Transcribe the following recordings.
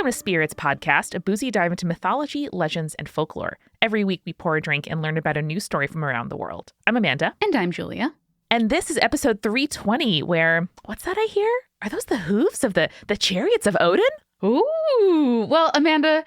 a Spirits podcast, a boozy dive into mythology, legends, and folklore. Every week we pour a drink and learn about a new story from around the world. I'm Amanda. And I'm Julia. And this is episode 320 where, what's that I hear? Are those the hooves of the chariots of Odin? Ooh. Well, Amanda,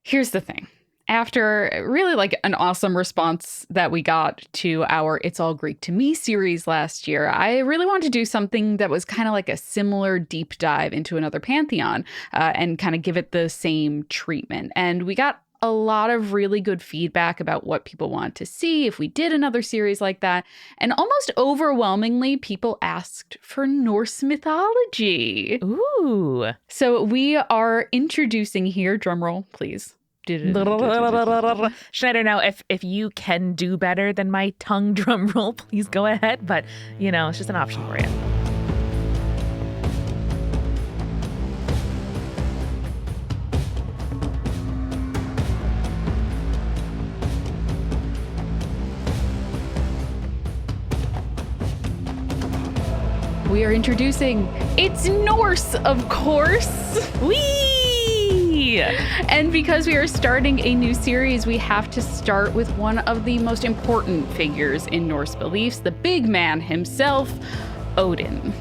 here's the thing. After really an awesome response that we got to our It's All Greek to Me series last year, I really wanted to do something that was kind of like a similar deep dive into another pantheon and kind of give it the same treatment. And we got a lot of really good feedback about what people want to see if we did another series like that. And almost overwhelmingly, people asked for Norse mythology. Ooh. So we are introducing here, drumroll, please. Schneider, now, if you can do better than my tongue drum roll, please go ahead. But, it's just an option for you. We are introducing It's Norse, of course. Whee! And because we are starting a new series, we have to start with one of the most important figures in Norse beliefs, the big man himself, Odin.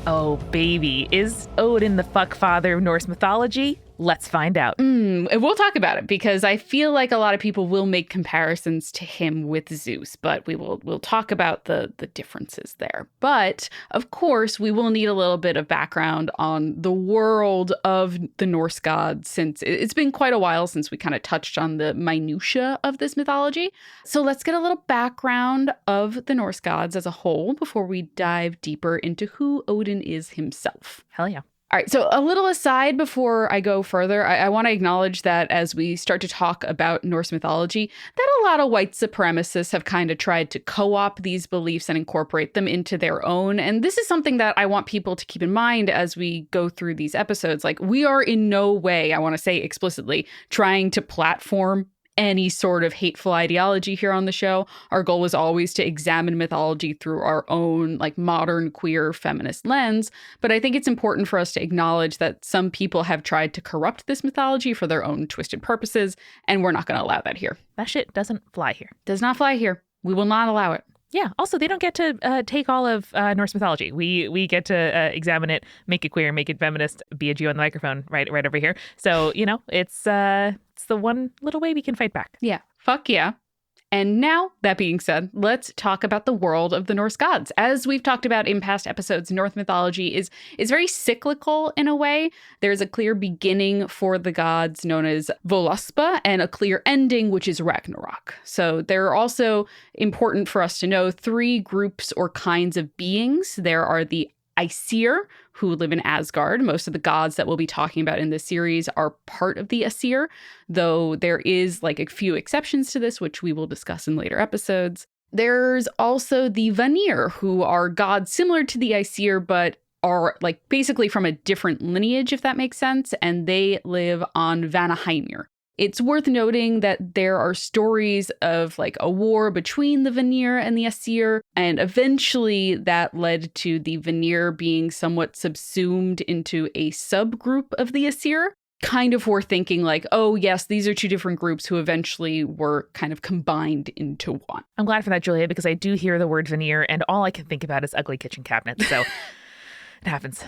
Oh, baby. Is Odin the fuckfather of Norse mythology? Let's find out. And we'll talk about it because I feel like a lot of people will make comparisons to him with Zeus, but we'll talk about the differences there. But of course, we will need a little bit of background on the world of the Norse gods, since it's been quite a while since we kind of touched on the minutia of this mythology. So let's get a little background of the Norse gods as a whole before we dive deeper into who Odin is himself. Hell yeah. All right, so a little aside before I go further, I want to acknowledge that as we start to talk about Norse mythology, that a lot of white supremacists have kind of tried to co-opt these beliefs and incorporate them into their own. And this is something that I want people to keep in mind as we go through these episodes. We are in no way, I want to say explicitly, trying to platform any sort of hateful ideology here on the show. Our goal was always to examine mythology through our own modern queer feminist lens. But I think it's important for us to acknowledge that some people have tried to corrupt this mythology for their own twisted purposes, and we're not going to allow that here. That shit doesn't fly here. Does not fly here. We will not allow it. Yeah. Also, they don't get to take all of Norse mythology. We get to examine it, make it queer, make it feminist, be a Jew on the microphone right over here. So, it's the one little way we can fight back. Yeah. Fuck yeah. And now, that being said, let's talk about the world of the Norse gods. As we've talked about in past episodes, Norse mythology is very cyclical in a way. There's a clear beginning for the gods known as Voluspa and a clear ending, which is Ragnarok. So there are also, important for us to know, three groups or kinds of beings. There are the Aesir, who live in Asgard. Most of the gods that we'll be talking about in this series are part of the Aesir, though there is a few exceptions to this, which we will discuss in later episodes. There's also the Vanir, who are gods similar to the Aesir, but are basically from a different lineage, if that makes sense, and they live on Vanaheimir. It's worth noting that there are stories of a war between the Vanir and the Aesir, and eventually that led to the Vanir being somewhat subsumed into a subgroup of the Aesir. Kind of we're thinking oh yes, these are two different groups who eventually were kind of combined into one. I'm glad for that, Julia, because I do hear the word veneer and all I can think about is ugly kitchen cabinets. So it happens.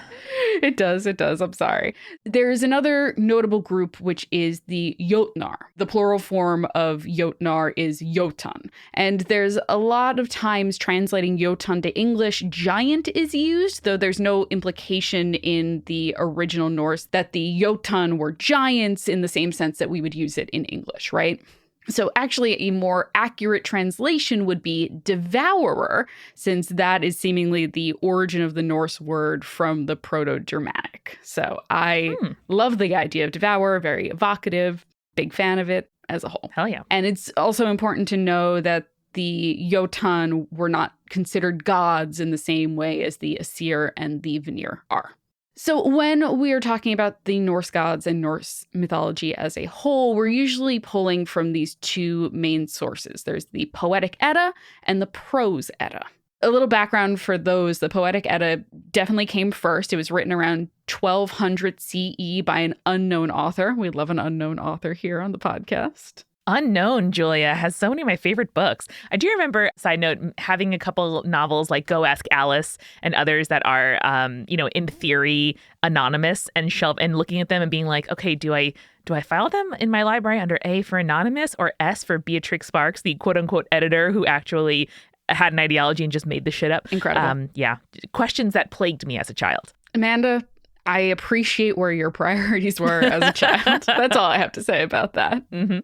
It does. I'm sorry. There's another notable group, which is the Jotnar. The plural form of Jotnar is Jotun. And there's a lot of times translating Jotun to English, giant is used, though there's no implication in the original Norse that the Jotun were giants in the same sense that we would use it in English, right? So actually a more accurate translation would be devourer, since that is seemingly the origin of the Norse word from the Proto-Germanic. So I love the idea of devour, very evocative, big fan of it as a whole. Hell yeah. And it's also important to know that the Jotun were not considered gods in the same way as the Aesir and the Vanir are. So when we are talking about the Norse gods and Norse mythology as a whole, we're usually pulling from these two main sources. There's the Poetic Edda and the Prose Edda. A little background for those, the Poetic Edda definitely came first. It was written around 1200 CE by an unknown author. We love an unknown author here on the podcast. Unknown, Julia, has so many of my favorite books. I do remember, side note, having a couple novels like Go Ask Alice and others that are, in theory, anonymous and looking at them and being like, okay, do I file them in my library under A for anonymous or S for Beatrix Sparks, the quote unquote editor who actually had an ideology and just made the shit up? Incredible. Yeah. Questions that plagued me as a child. Amanda, I appreciate where your priorities were as a child. That's all I have to say about that. Mm-hmm.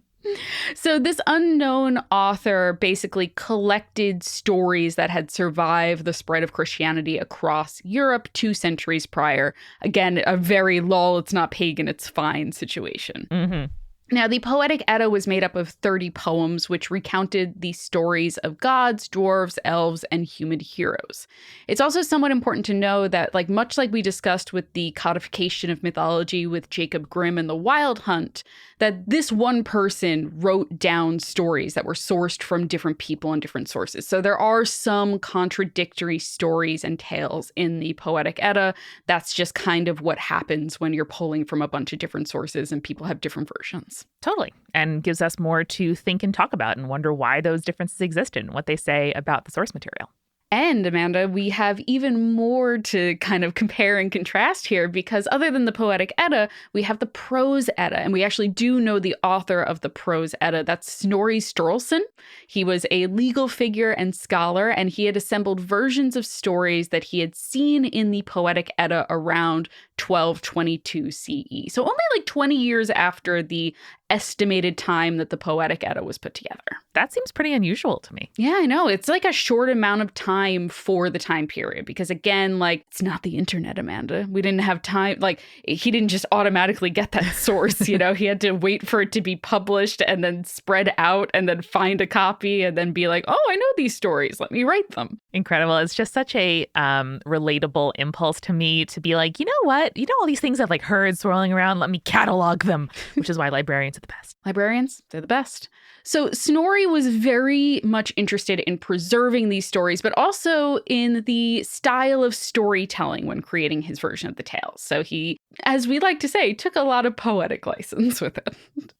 So this unknown author basically collected stories that had survived the spread of Christianity across Europe 2 centuries prior. Again, a very lol, it's not pagan, it's fine situation. Mm-hmm. Now, the Poetic Edda was made up of 30 poems, which recounted the stories of gods, dwarves, elves, and human heroes. It's also somewhat important to know that, much like we discussed with the codification of mythology with Jacob Grimm and the Wild Hunt, that this one person wrote down stories that were sourced from different people and different sources. So there are some contradictory stories and tales in the Poetic Edda. That's just kind of what happens when you're pulling from a bunch of different sources and people have different versions. Totally. And gives us more to think and talk about and wonder why those differences exist and what they say about the source material. And Amanda, we have even more to kind of compare and contrast here because other than the Poetic Edda, we have the Prose Edda. And we actually do know the author of the Prose Edda. That's Snorri Sturluson. He was a legal figure and scholar, and he had assembled versions of stories that he had seen in the Poetic Edda around 1222 CE. So only 20 years after the estimated time that the Poetic Edda was put together. That seems pretty unusual to me. Yeah, I know. It's a short amount of time for the time period because, again, it's not the internet, Amanda. We didn't have time. He didn't just automatically get that source, He had to wait for it to be published and then spread out and then find a copy and then be like, oh, I know these stories. Let me write them. Incredible. It's just such a relatable impulse to me to be like, you know what? All these things have herds swirling around. Let me catalog them, which is why librarians are the best. Librarians, they're the best. So Snorri was very much interested in preserving these stories, but also in the style of storytelling when creating his version of the tales. So he, as we like to say, took a lot of poetic license with it.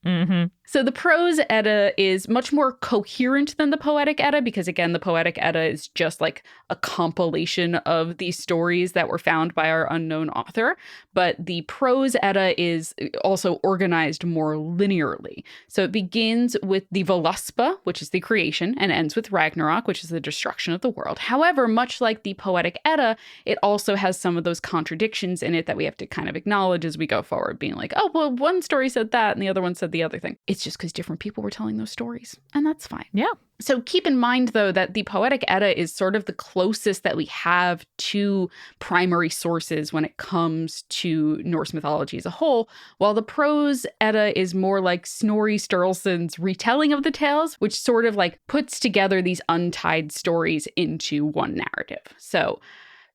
Mm-hmm. So the Prose Edda is much more coherent than the Poetic Edda because, again, the Poetic Edda is just a compilation of these stories that were found by our unknown author. But the Prose Edda is also organized more linearly. So it begins with the Voluspa, which is the creation, and ends with Ragnarok, which is the destruction of the world. However, much like the Poetic Edda, it also has some of those contradictions in it that we have to kind of acknowledge as we go forward, being like, oh, well, one story said that and the other one said the other thing. It's just because different people were telling those stories, and that's fine. Yeah. So keep in mind, though, that the Poetic Edda is sort of the closest that we have to primary sources when it comes to Norse mythology as a whole, while the Prose Edda is more like Snorri Sturluson's retelling of the tales, which sort of puts together these untied stories into one narrative. So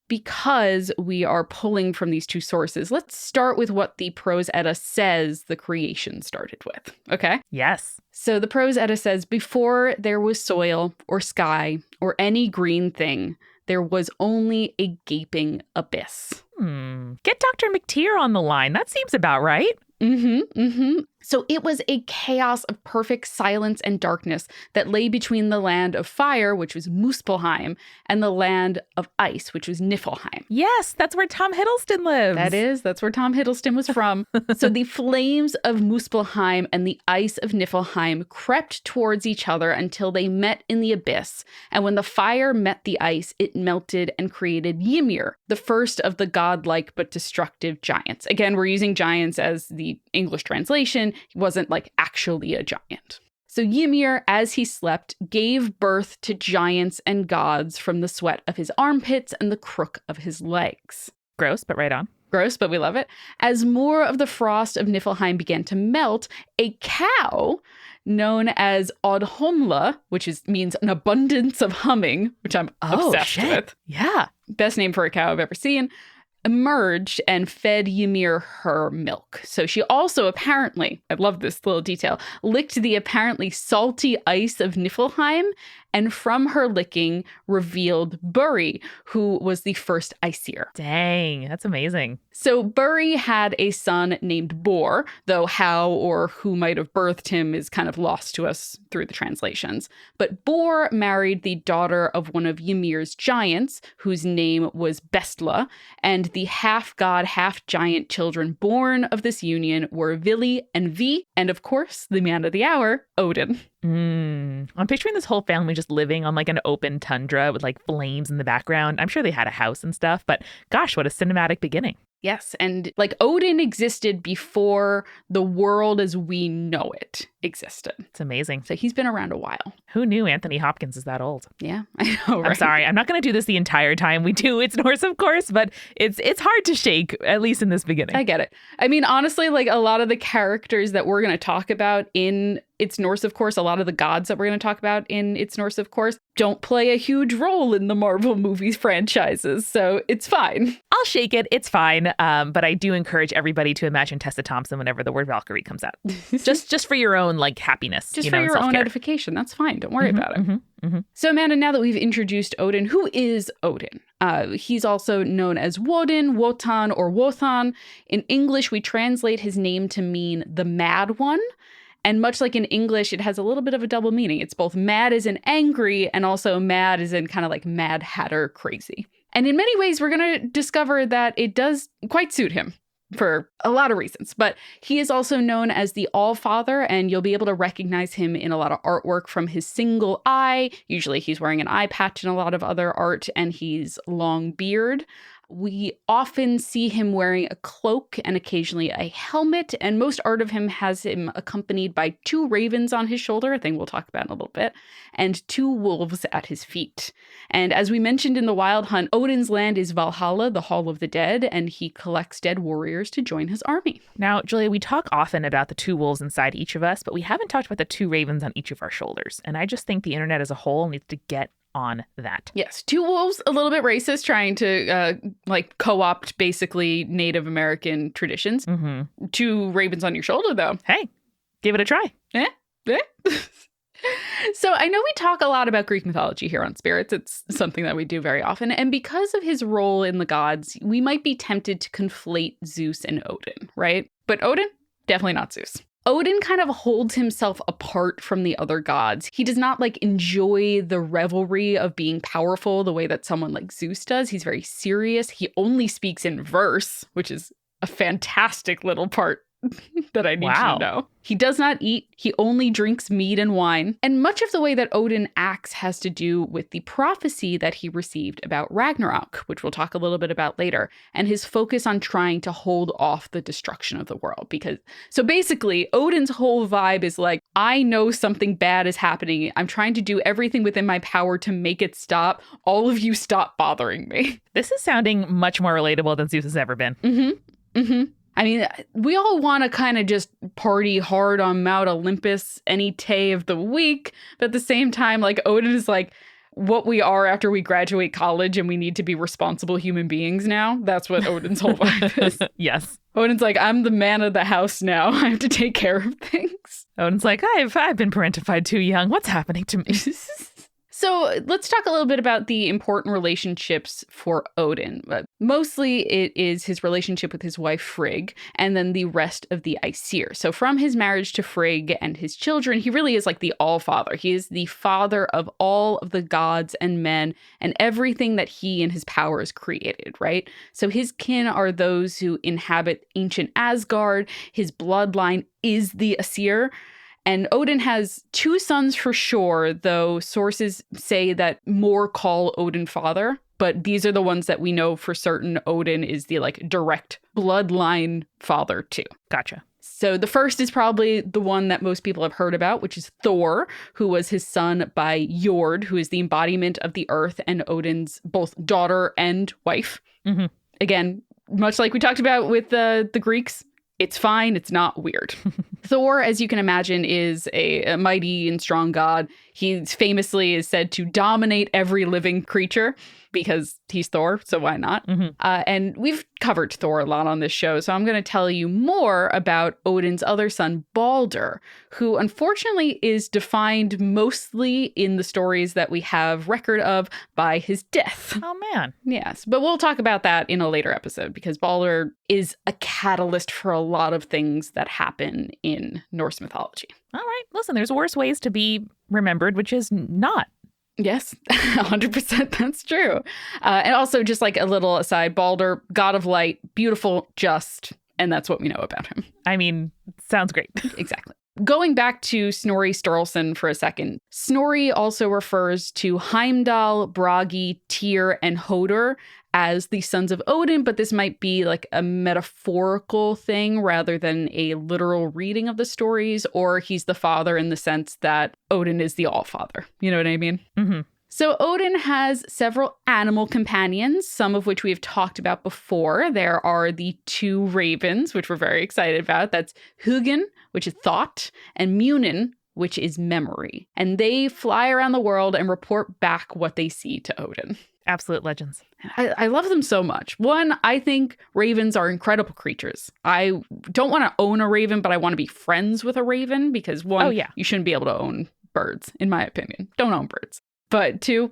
because we are pulling from these two sources, let's start with what the Prose Edda says the creation started with, okay? Yes. So the Prose Edda says, before there was soil or sky or any green thing, there was only a gaping abyss. Get Dr. McTeer on the line. That seems about right. So it was a chaos of perfect silence and darkness that lay between the land of fire, which was Muspelheim, and the land of ice, which was Niflheim. Yes, that's where Tom Hiddleston lives. That's where Tom Hiddleston was from. So the flames of Muspelheim and the ice of Niflheim crept towards each other until they met in the abyss. And when the fire met the ice, it melted and created Ymir, the first of the godlike but destructive giants. Again, we're using giants as the English translation. He wasn't actually a giant. So Ymir, as he slept, gave birth to giants and gods from the sweat of his armpits and the crook of his legs. Gross, but right on. Gross, but we love it. As more of the frost of Niflheim began to melt, a cow known as Odhumla, which means an abundance of humming, which I'm obsessed with. Yeah. Best name for a cow I've ever seen. emerged and fed Ymir her milk. So she also apparently, I love this little detail, licked the apparently salty ice of Niflheim, and from her licking revealed Buri, who was the first Aesir. Dang, that's amazing. So Buri had a son named Bor, though how or who might have birthed him is kind of lost to us through the translations. But Bor married the daughter of one of Ymir's giants, whose name was Bestla, and the half-god, half-giant children born of this union were Vili and Vi, and of course, the man of the hour, Odin. I'm picturing this whole family just living on like an open tundra with like flames in the background. I'm sure they had a house and stuff, but gosh, what a cinematic beginning. Yes, and like Odin existed before the world as we know it existed. It's amazing. So he's been around a while. Who knew Anthony Hopkins is that old? Yeah, I know, right? I'm sorry. I'm not going to do this the entire time we do It's Norse, of course, but it's hard to shake, at least in this beginning. I get it. I mean, honestly, like a lot of the characters that we're going to talk about in It's Norse, of course, a lot of the gods that we're going to talk about in It's Norse, of course, don't play a huge role in the Marvel movies franchises. So it's fine. I'll shake it. It's fine. But I do encourage everybody to imagine Tessa Thompson whenever the word Valkyrie comes out. just for your own like happiness. Just for your own edification. That's fine. Don't worry about it. So Amanda, now that we've introduced Odin, who is Odin? He's also known as Woden, Wotan, or Wothan. In English, we translate his name to mean the Mad One. And much like in English, it has a little bit of a double meaning. It's both mad as in angry and also mad as in kind of like Mad Hatter crazy. And in many ways, we're going to discover that it does quite suit him for a lot of reasons. But he is also known as the All-Father, and you'll be able to recognize him in a lot of artwork from his single eye. Usually he's wearing an eye patch in a lot of other art, and he's long beard. We often see him wearing a cloak and occasionally a helmet, and most art of him has him accompanied by 2 ravens on his shoulder, a thing we'll talk about in a little bit, and 2 wolves at his feet. And as we mentioned in the Wild Hunt, Odin's land is Valhalla, the Hall of the Dead, and he collects dead warriors to join his army. Now, Julia, we talk often about the 2 wolves inside each of us, but we haven't talked about the 2 ravens on each of our shoulders. And I just think the internet as a whole needs to get on that. Yes, 2 wolves, a little bit racist, trying to like co-opt basically Native American traditions. 2 ravens on your shoulder, though. Hey, give it a try. So I know we talk a lot about Greek mythology here on Spirits. It's something that we do very often. And because of his role in the gods, we might be tempted to conflate Zeus and Odin, right? But Odin, definitely not Zeus. Odin kind of holds himself apart from the other gods. He does not like enjoy the revelry of being powerful the way that someone like Zeus does. He's very serious. He only speaks in verse, which is a fantastic little part that I need you to know. He does not eat. He only drinks mead and wine. And much of the way that Odin acts has to do with the prophecy that he received about Ragnarok, which we'll talk a little bit about later, and his focus on trying to hold off the destruction of the world. So basically, Odin's whole vibe is like, I know something bad is happening. I'm trying to do everything within my power to make it stop. All of you stop bothering me. This is sounding much more relatable than Zeus has ever been. I mean, we all want to kind of just party hard on Mount Olympus any day of the week. But at the same time, like Odin is like what we are after we graduate college and we need to be responsible human beings now. That's what Odin's whole vibe is. Yes. Odin's like, I'm the man of the house now. I have to take care of things. Odin's like, I've been parentified too young. What's happening to me? So let's talk a little bit about the important relationships for Odin. Mostly it is his relationship with his wife Frigg and then the rest of the Aesir. So from his marriage to Frigg and his children, he really is like the All-Father. He is the father of all of the gods and men and everything that he and his power has created, right? So his kin are those who inhabit ancient Asgard. His bloodline is the Aesir. And Odin has 2 sons for sure, though sources say that more call Odin father. But these are the ones that we know for certain Odin is the like direct bloodline father to. Gotcha. So the first is probably the one that most people have heard about, which is Thor, who was his son by Jord, who is the embodiment of the earth and Odin's both daughter and wife. Again, much like we talked about with the Greeks, it's fine. It's not weird. Thor, as you can imagine, is a mighty and strong god. He famously is said to dominate every living creature because he's Thor, so why not? Mm-hmm. And we've covered Thor a lot on this show, so I'm going to tell you more about Odin's other son, Balder, who unfortunately is defined mostly in the stories that we have record of by his death. Oh, man. Yes, but we'll talk about that in a later episode because Balder is a catalyst for a lot of things that happen in Norse mythology. All right. Listen, there's worse ways to be remembered, which is not. Yes, 100% that's true. And also, just like a little aside, Balder, god of light, beautiful, just, and that's what we know about him. I mean, sounds great. Exactly. Going back to Snorri Sturluson for a second, Snorri also refers to Heimdall, Bragi, Tyr, and Hodor as the sons of Odin, but this might be like a metaphorical thing rather than a literal reading of the stories, or he's the father in the sense that Odin is the all-father. You know what I mean? Mm-hmm. So Odin has several animal companions, some of which we have talked about before. There are the 2 ravens, which we're very excited about. That's Hugin, which is thought, and Munin, which is memory. And they fly around the world and report back what they see to Odin. Absolute legends. I love them so much. One, I think ravens are incredible creatures. I don't want to own a raven, but I want to be friends with a raven because one, you shouldn't be able to own birds, in my opinion. Don't own birds. But 2,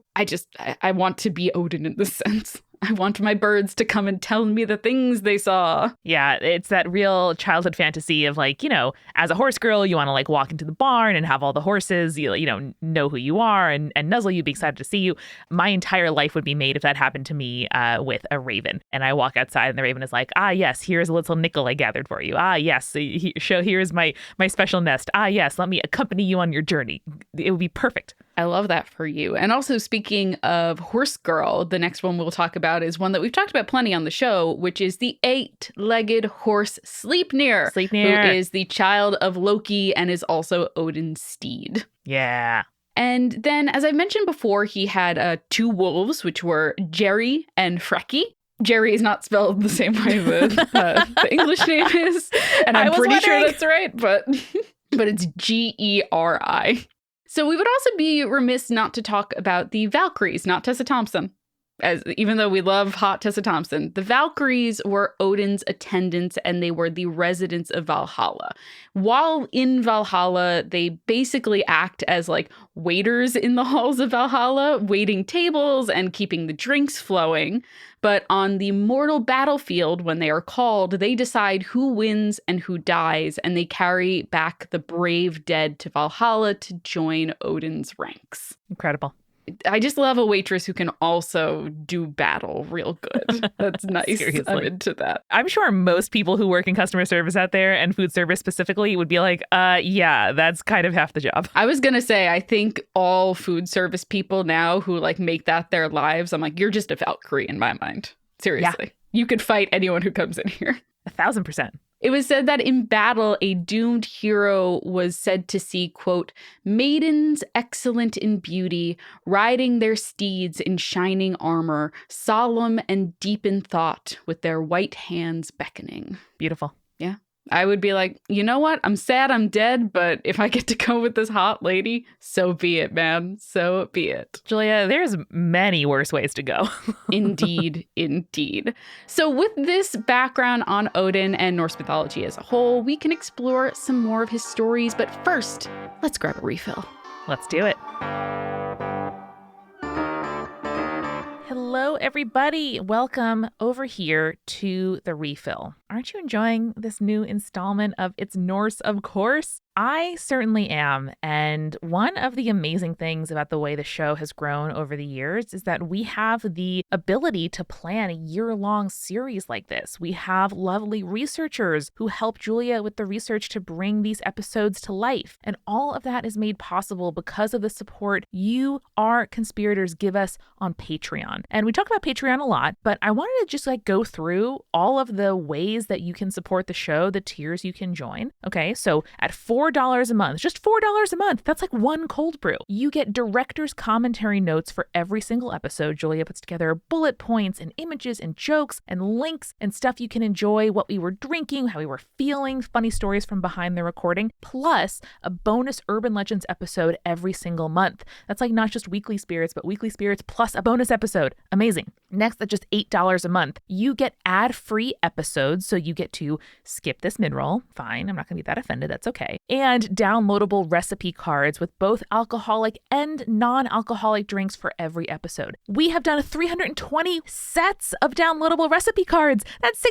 I want to be Odin in this sense. I want my birds to come and tell me the things they saw. Yeah, it's that real childhood fantasy of like, as a horse girl, you want to like walk into the barn and have all the horses, know who you are and nuzzle you, be excited to see you. My entire life would be made if that happened to me with a raven. And I walk outside and the raven is like, yes, here's a little nickel I gathered for you. Yes, here's my special nest. Yes, let me accompany you on your journey. It would be perfect. I love that for you. And also, speaking of horse girl, the next one we'll talk about is one that we've talked about plenty on the show, which is the 8-legged horse Sleipnir, who is the child of Loki and is also Odin's steed. Yeah. And then, as I mentioned before, he had 2 wolves, which were Jerry and Freki. Jerry is not spelled the same way the English name is, and I'm pretty sure that's right, but it's Geri. So we would also be remiss not to talk about the Valkyries, not Tessa Thompson. Even though we love hot Tessa Thompson, the Valkyries were Odin's attendants and they were the residents of Valhalla. While in Valhalla, they basically act as like waiters in the halls of Valhalla, waiting tables and keeping the drinks flowing. But on the mortal battlefield, when they are called, they decide who wins and who dies, and they carry back the brave dead to Valhalla to join Odin's ranks. Incredible. I just love a waitress who can also do battle real good. That's nice. Seriously. I'm into that. I'm sure most people who work in customer service out there and food service specifically would be like, yeah, that's kind of half the job. I was going to say, I think all food service people now who like make that their lives, I'm like, you're just a Valkyrie in my mind. Seriously. Yeah. You could fight anyone who comes in here. 1,000%. It was said that in battle, a doomed hero was said to see, quote, maidens excellent in beauty, riding their steeds in shining armor, solemn and deep in thought, with their white hands beckoning. Beautiful. Yeah. I would be like, you know what? I'm sad I'm dead, but if I get to go with this hot lady, so be it, man. So be it. Julia, there's many worse ways to go. Indeed, indeed. So with this background on Odin and Norse mythology as a whole, we can explore some more of his stories. But first, let's grab a refill. Let's do it. Hello, everybody. Welcome over here to The Refill. Aren't you enjoying this new installment of It's Norse, of course? I certainly am. And one of the amazing things about the way the show has grown over the years is that we have the ability to plan a year-long series like this. We have lovely researchers who help Julia with the research to bring these episodes to life. And all of that is made possible because of the support you, our conspirators, give us on Patreon. And we talk about Patreon a lot, but I wanted to just go through all of the ways that you can support the show, the tiers you can join. Okay, so at $4 $4 a month, just $4 a month. That's like one cold brew. You get director's commentary notes for every single episode. Julia puts together bullet points and images and jokes and links and stuff you can enjoy, what we were drinking, how we were feeling, funny stories from behind the recording, plus a bonus Urban Legends episode every single month. That's like not just Weekly Spirits, but Weekly Spirits plus a bonus episode. Amazing. Next, at just $8 a month, you get ad-free episodes, so you get to skip this mid-roll. Fine, I'm not going to be that offended. That's okay. And downloadable recipe cards with both alcoholic and non-alcoholic drinks for every episode. We have done 320 sets of downloadable recipe cards. That's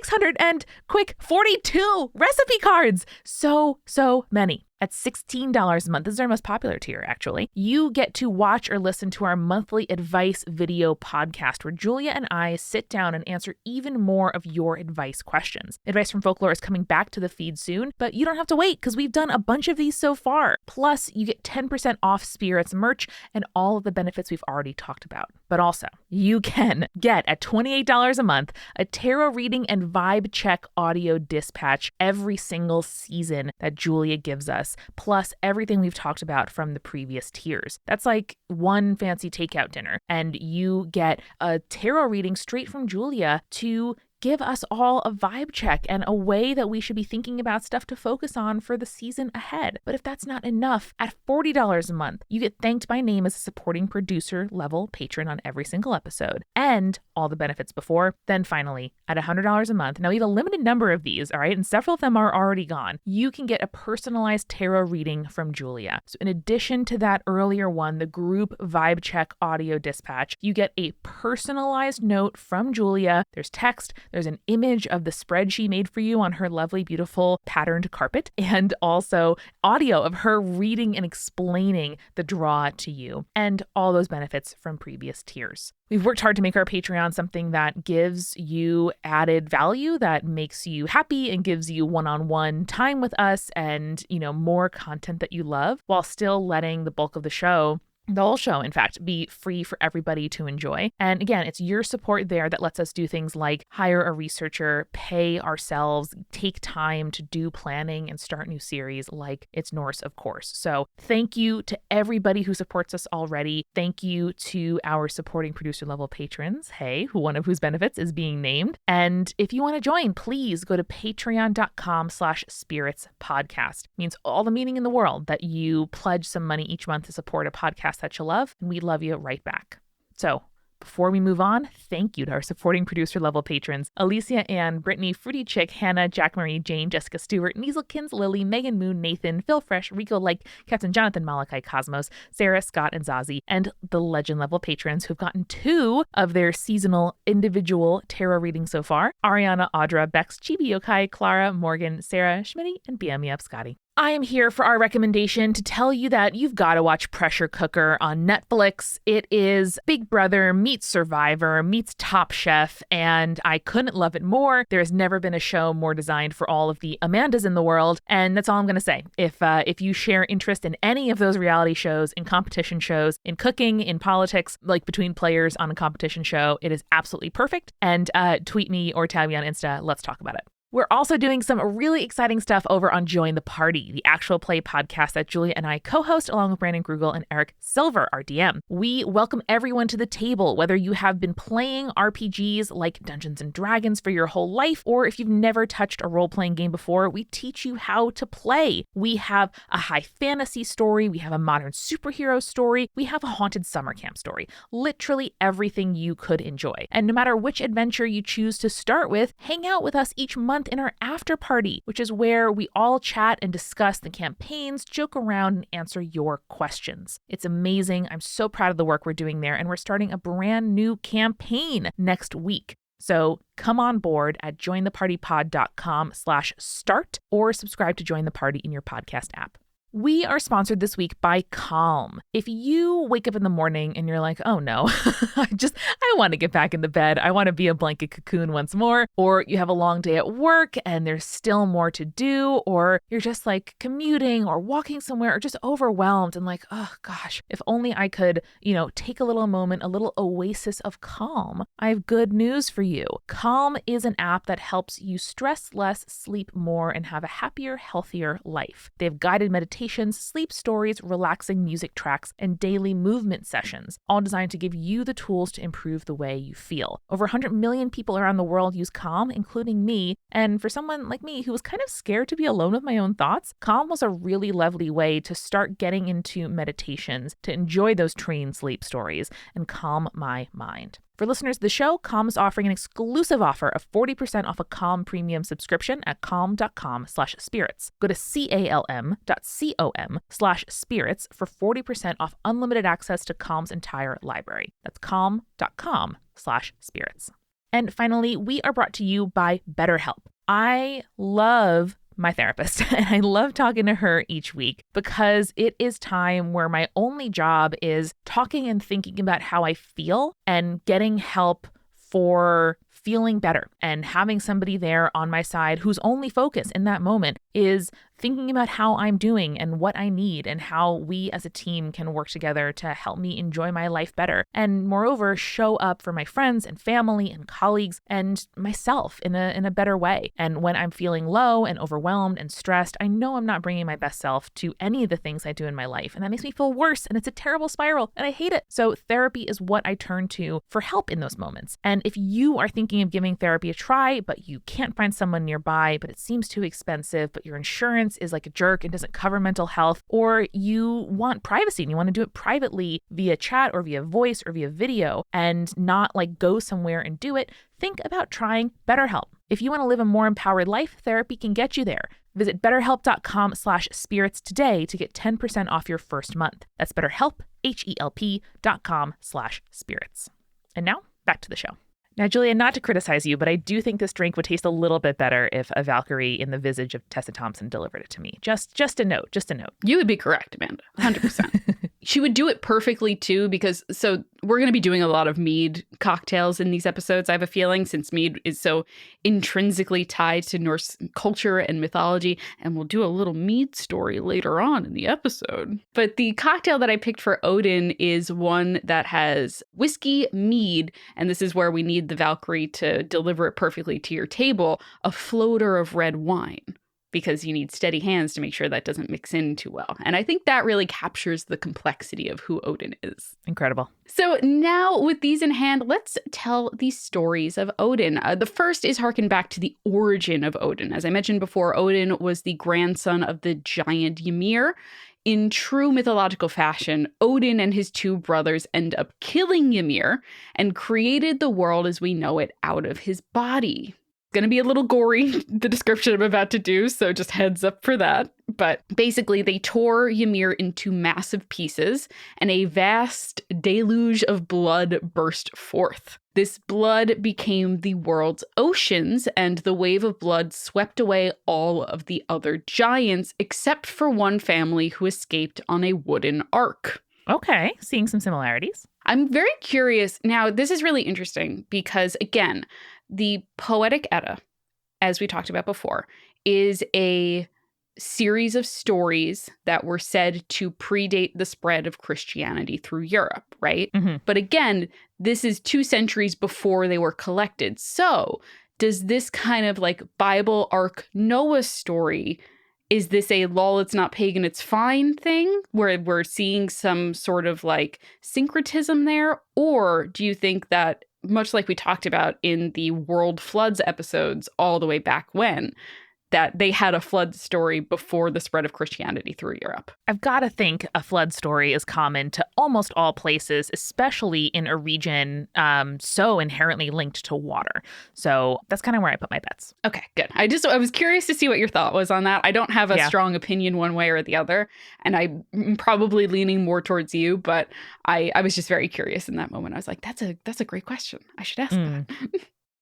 42 recipe cards. So many. At $16 a month, this is our most popular tier, actually, you get to watch or listen to our monthly advice video podcast where Julia and I sit down and answer even more of your advice questions. Advice from Folklore is coming back to the feed soon, but you don't have to wait because we've done a bunch of these so far. Plus, you get 10% off Spirits merch and all of the benefits we've already talked about. But also, you can get at $28 a month a tarot reading and vibe check audio dispatch every single season that Julia gives us, plus everything we've talked about from the previous tiers. That's like one fancy takeout dinner, and you get a tarot reading straight from Julia to give us all a vibe check and a way that we should be thinking about stuff to focus on for the season ahead. But if that's not enough, at $40 a month, you get thanked by name as a supporting producer level patron on every single episode and all the benefits before. Then finally, at $100 a month, now we have a limited number of these, all right, and several of them are already gone, you can get a personalized tarot reading from Julia. So in addition to that earlier one, the group vibe check audio dispatch, you get a personalized note from Julia. There's text, there's an image of the spread she made for you on her lovely, beautiful patterned carpet, and also audio of her reading and explaining the draw to you, and all those benefits from previous tiers. We've worked hard to make our Patreon something that gives you added value, that makes you happy and gives you one-on-one time with us and, more content that you love, while still letting the bulk of the show, the whole show, in fact, be free for everybody to enjoy. And again, it's your support there that lets us do things like hire a researcher, pay ourselves, take time to do planning and start new series like It's Norse, of course. So thank you to everybody who supports us already. Thank you to our supporting producer level patrons, one of whose benefits is being named. And if you want to join, please go to patreon.com/spiritspodcast. It means all the meaning in the world that you pledge some money each month to support a podcast that you love, and we love you right back. So before we move on, thank you to our supporting producer level patrons: Alicia Ann, Brittany, Fruity Chick, Hannah, Jack Marie, Jane, Jessica Stewart, Nieselkins, Lily, Megan Moon, Nathan, Phil Fresh, Rico Lake, Captain Jonathan, Malachi, Cosmos, Sarah, Scott, and Zazie, and the legend level patrons who've gotten 2 of their seasonal individual tarot readings so far: Ariana, Audra, Bex, Chibi Yokai, Clara, Morgan, Sarah, Schmitty, and BM Me Up Scotty. I am here for our recommendation to tell you that you've got to watch Pressure Cooker on Netflix. It is Big Brother meets Survivor meets Top Chef, and I couldn't love it more. There has never been a show more designed for all of the Amandas in the world, and that's all I'm going to say. If you share interest in any of those reality shows, in competition shows, in cooking, in politics, like between players on a competition show, it is absolutely perfect. And tweet me or tag me on Insta. Let's talk about it. We're also doing some really exciting stuff over on Join the Party, the actual play podcast that Julia and I co-host along with Brandon Grugel and Eric Silver, our DM. We welcome everyone to the table, whether you have been playing RPGs like Dungeons & Dragons for your whole life, or if you've never touched a role-playing game before, we teach you how to play. We have a high fantasy story, we have a modern superhero story, we have a haunted summer camp story. Literally everything you could enjoy. And no matter which adventure you choose to start with, hang out with us each month in our after party, which is where we all chat and discuss the campaigns, joke around, and answer your questions. It's amazing. I'm so proud of the work we're doing there, and we're starting a brand new campaign next week. So come on board at jointhepartypod.com/start or subscribe to Join the Party in your podcast app. We are sponsored this week by Calm. If you wake up in the morning and you're like, oh no, I want to get back into bed. I want to be a blanket cocoon once more. Or you have a long day at work and there's still more to do. Or you're just like commuting or walking somewhere or just overwhelmed and like, oh gosh, if only I could, take a little moment, a little oasis of calm. I have good news for you. Calm is an app that helps you stress less, sleep more, and have a happier, healthier life. They have guided meditations, sleep stories, relaxing music tracks, and daily movement sessions, all designed to give you the tools to improve the way you feel. Over 100 million people around the world use Calm, including me. And for someone like me who was kind of scared to be alone with my own thoughts, Calm was a really lovely way to start getting into meditations, to enjoy those train sleep stories, and calm my mind. For listeners of the show, Calm is offering an exclusive offer of 40% off a Calm premium subscription at calm.com/spirits. Go to calm.com/spirits for 40% off unlimited access to Calm's entire library. That's calm.com/spirits. And finally, we are brought to you by BetterHelp. I love my therapist, and I love talking to her each week because it is time where my only job is talking and thinking about how I feel and getting help for feeling better and having somebody there on my side whose only focus in that moment is thinking about how I'm doing and what I need and how we as a team can work together to help me enjoy my life better. And moreover, show up for my friends and family and colleagues and myself in a better way. And when I'm feeling low and overwhelmed and stressed, I know I'm not bringing my best self to any of the things I do in my life. And that makes me feel worse. And it's a terrible spiral and I hate it. So therapy is what I turn to for help in those moments. And if you are thinking of giving therapy a try, but you can't find someone nearby, but it seems too expensive, but your insurance is like a jerk and doesn't cover mental health, or you want privacy and you want to do it privately via chat or via voice or via video and not like go somewhere and do it, think about trying BetterHelp. If you want to live a more empowered life, therapy can get you there. Visit betterhelp.com/spirits today to get 10% off your first month. That's BetterHelp, HELP.com/spirits. And now back to the show. Now, Julia, not to criticize you, but I do think this drink would taste a little bit better if a Valkyrie in the visage of Tessa Thompson delivered it to me. Just a note. You would be correct, Amanda. 100%. She would do it perfectly, too, because we're going to be doing a lot of mead cocktails in these episodes, I have a feeling, since mead is so intrinsically tied to Norse culture and mythology. And we'll do a little mead story later on in the episode. But the cocktail that I picked for Odin is one that has whiskey, mead, and this is where we need the Valkyrie to deliver it perfectly to your table, a floater of red wine, because you need steady hands to make sure that doesn't mix in too well. And I think that really captures the complexity of who Odin is. Incredible. So now with these in hand, let's tell the stories of Odin. The first is harken back to the origin of Odin. As I mentioned before, Odin was the grandson of the giant Ymir. In true mythological fashion, Odin and his two brothers end up killing Ymir and created the world as we know it out of his body. Going to be a little gory, the description I'm about to do, so just heads up for that. But basically, they tore Ymir into massive pieces, and a vast deluge of blood burst forth. This blood became the world's oceans, and the wave of blood swept away all of the other giants, except for one family who escaped on a wooden ark. Okay, seeing some similarities. I'm very curious. Now, this is really interesting because, again, the Poetic Edda, as we talked about before, is a series of stories that were said to predate the spread of Christianity through Europe, right? Mm-hmm. But again, this is 2 centuries before they were collected. So does this kind of like Bible Ark Noah story, is this a lol, it's not pagan, it's fine thing where we're seeing some sort of like syncretism there? Or do you think that, much like we talked about in the World Floods episodes all the way back when, that they had a flood story before the spread of Christianity through Europe? I've got to think a flood story is common to almost all places, especially in a region so inherently linked to water. So that's kind of where I put my bets. Okay, good. I was curious to see what your thought was on that. I don't have a strong opinion one way or the other, and I'm probably leaning more towards you, but I was just very curious in that moment. I was like, that's a great question. I should ask that.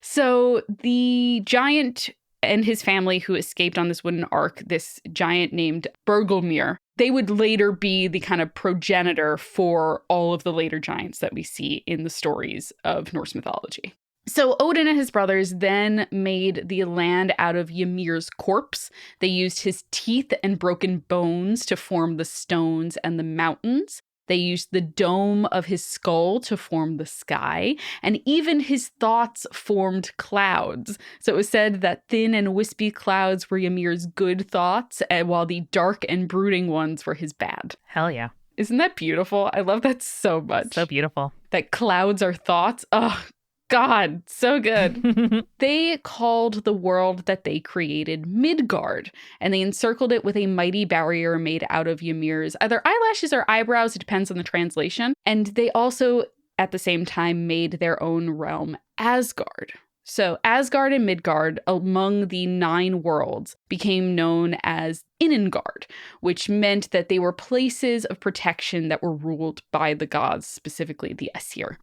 So the giant and his family who escaped on this wooden ark, this giant named Bergelmir, they would later be the kind of progenitor for all of the later giants that we see in the stories of Norse mythology. So Odin and his brothers then made the land out of Ymir's corpse. They used his teeth and broken bones to form the stones and the mountains. They used the dome of his skull to form the sky, and even his thoughts formed clouds. So it was said that thin and wispy clouds were Ymir's good thoughts, while the dark and brooding ones were his bad. Hell yeah. Isn't that beautiful? I love that so much. So beautiful. That clouds are thoughts. Oh, God, so good. They called the world that they created Midgard, and they encircled it with a mighty barrier made out of Ymir's either eyelashes or eyebrows. It depends on the translation. And they also, at the same time, made their own realm, Asgard. So Asgard and Midgard, among the 9 worlds, became known as Inengard, which meant that they were places of protection that were ruled by the gods, specifically the Aesir.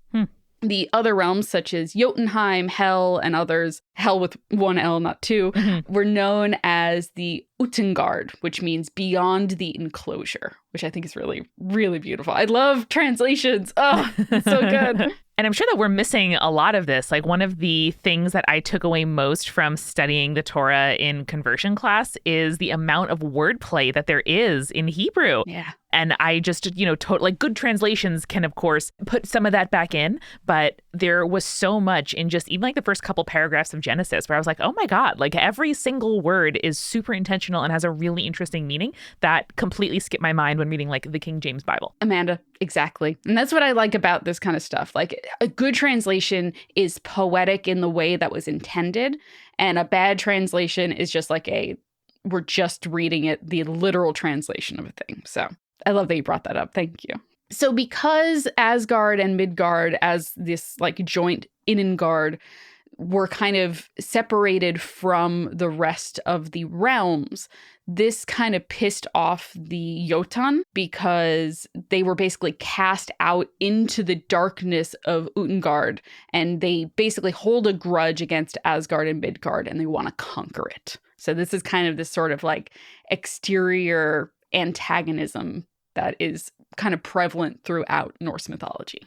The other realms, such as Jotunheim, Hel, and others, Hel with 1 L, not 2, were known as the Utengard, which means beyond the enclosure, which I think is really, really beautiful. I love translations. Oh, it's so good. And I'm sure that we're missing a lot of this. Like, one of the things that I took away most from studying the Torah in conversion class is the amount of wordplay that there is in Hebrew. Yeah. And I just, like, good translations can, of course, put some of that back in. But there was so much in just even like the first couple paragraphs of Genesis where I was like, oh my God, like every single word is super intentional and has a really interesting meaning that completely skipped my mind when reading like the King James Bible. Amanda, exactly. And that's what I like about this kind of stuff. Like, a good translation is poetic in the way that was intended. And a bad translation is just like we're just reading it, the literal translation of a thing. So I love that you brought that up. Thank you. So because Asgard and Midgard as this like joint Inengard were kind of separated from the rest of the realms, this kind of pissed off the Jotun because they were basically cast out into the darkness of Utengard, and they basically hold a grudge against Asgard and Midgard, and they want to conquer it. So this is kind of this sort of like exterior antagonism that is kind of prevalent throughout Norse mythology.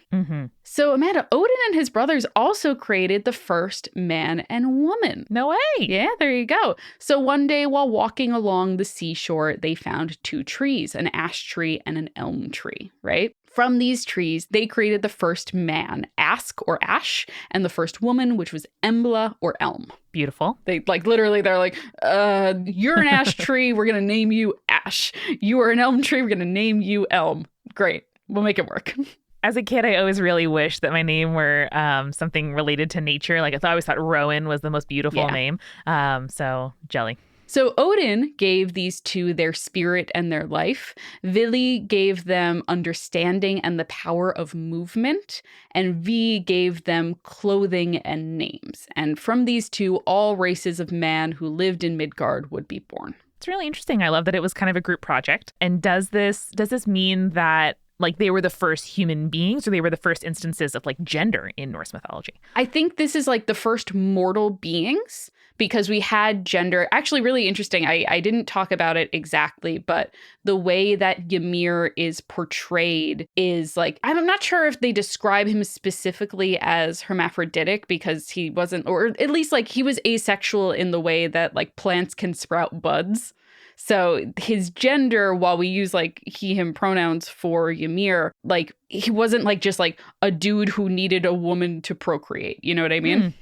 So Amanda, Odin and his brothers also created the first man and woman. No way. Yeah, there you go. So one day while walking along the seashore, they found 2 trees, an ash tree and an elm tree, right? From these trees, they created the first man, Ask or Ash, and the first woman, which was Embla or Elm. Beautiful. They like literally, they're like, you're an ash tree, we're going to name you Ash. You are an elm tree, we're going to name you Elm. Great. We'll make it work. As a kid, I always really wished that my name were something related to nature. Like I always thought Rowan was the most beautiful name. So jelly. So Odin gave these 2 their spirit and their life. Vili gave them understanding and the power of movement. And Vi gave them clothing and names. And from these 2, all races of man who lived in Midgard would be born. It's really interesting. I love that it was kind of a group project. And does this mean that like they were the first human beings, or they were the first instances of like gender in Norse mythology? I think this is like the first mortal beings, because we had gender. Actually, really interesting. I didn't talk about it exactly, but the way that Ymir is portrayed is like, I'm not sure if they describe him specifically as hermaphroditic, because he wasn't, or at least like he was asexual in the way that like plants can sprout buds. So his gender, while we use like he, him pronouns for Ymir, like he wasn't like just like a dude who needed a woman to procreate. You know what I mean?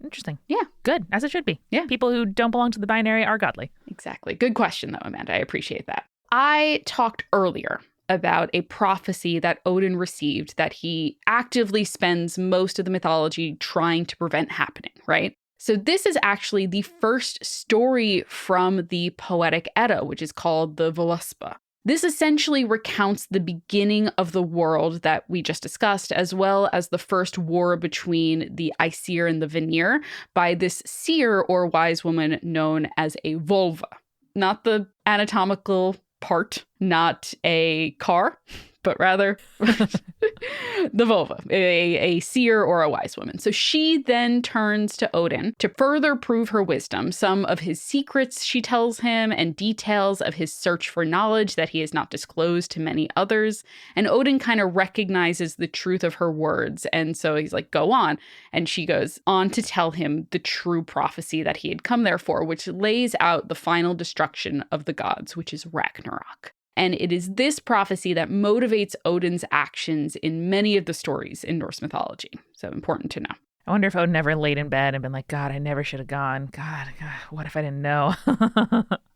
Interesting. Yeah. Good, as it should be. Yeah. People who don't belong to the binary are godly. Exactly. Good question, though, Amanda. I appreciate that. I talked earlier about a prophecy that Odin received that he actively spends most of the mythology trying to prevent happening, right? So this is actually the first story from the Poetic Edda, which is called the Voluspa. This essentially recounts the beginning of the world that we just discussed, as well as the first war between the Aesir and the Vanir by this seer or wise woman known as a vulva. Not the anatomical part, not a car, but rather the vulva, a seer or a wise woman. So she then turns to Odin to further prove her wisdom. Some of his secrets she tells him, and details of his search for knowledge that he has not disclosed to many others. And Odin kind of recognizes the truth of her words. And so he's like, go on. And she goes on to tell him the true prophecy that he had come there for, which lays out the final destruction of the gods, which is Ragnarok. And it is this prophecy that motivates Odin's actions in many of the stories in Norse mythology. So important to know. I wonder if Odin ever laid in bed and been like, God, I never should have gone. God, what if I didn't know?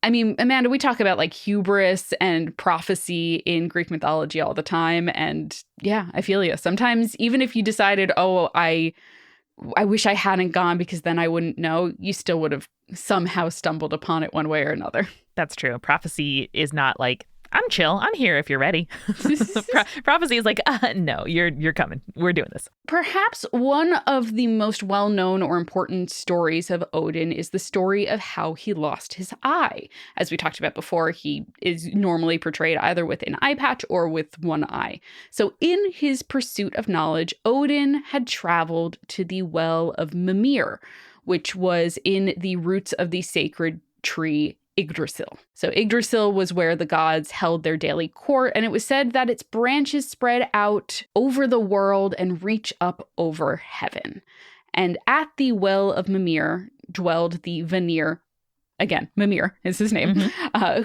I mean, Amanda, we talk about like hubris and prophecy in Greek mythology all the time. And yeah, I feel you. Sometimes even if you decided, oh, I wish I hadn't gone because then I wouldn't know, you still would have somehow stumbled upon it one way or another. That's true. Prophecy is not like, I'm chill. I'm here if you're ready. Prophecy is like, no, you're coming. We're doing this. Perhaps one of the most well-known or important stories of Odin is the story of how he lost his eye. As we talked about before, he is normally portrayed either with an eye patch or with one eye. So in his pursuit of knowledge, Odin had traveled to the Well of Mimir, which was in the roots of the sacred tree Yggdrasil. So Yggdrasil was where the gods held their daily court, and it was said that its branches spread out over the world and reach up over heaven. And at the Well of Mimir dwelled the Vanir, again, Mimir is his name,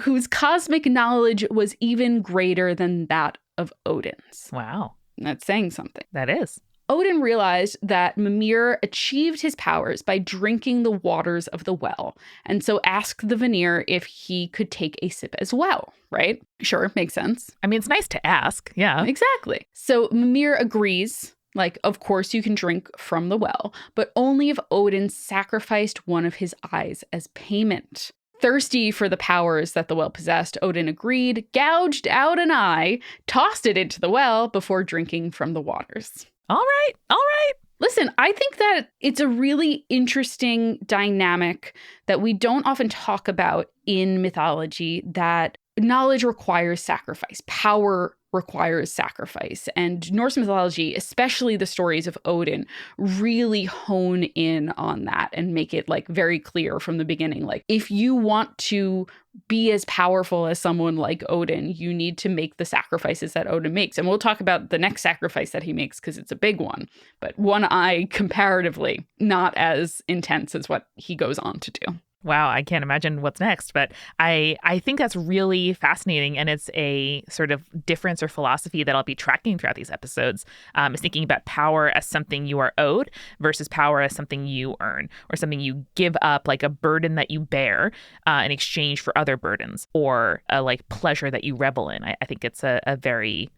whose cosmic knowledge was even greater than that of Odin's. Wow. That's saying something. That is. Odin realized that Mimir achieved his powers by drinking the waters of the well, and so asked the Vanir if he could take a sip as well, right? Sure, makes sense. I mean, it's nice to ask. Yeah. Exactly. So Mimir agrees, like, of course you can drink from the well, but only if Odin sacrificed one of his eyes as payment. Thirsty for the powers that the well possessed, Odin agreed, gouged out an eye, tossed it into the well before drinking from the waters. All right. All right. Listen, I think that it's a really interesting dynamic that we don't often talk about in mythology, that knowledge requires sacrifice, power requires sacrifice. And Norse mythology, especially the stories of Odin, really hone in on that and make it like very clear from the beginning. Like, if you want to be as powerful as someone like Odin, you need to make the sacrifices that Odin makes. And we'll talk about the next sacrifice that he makes because it's a big one. But one eye, comparatively, not as intense as what he goes on to do. Wow, I can't imagine what's next, but I think that's really fascinating, and it's a sort of difference or philosophy that I'll be tracking throughout these episodes, is thinking about power as something you are owed versus power as something you earn or something you give up, like a burden that you bear in exchange for other burdens, or a like pleasure that you revel in. I think it's a very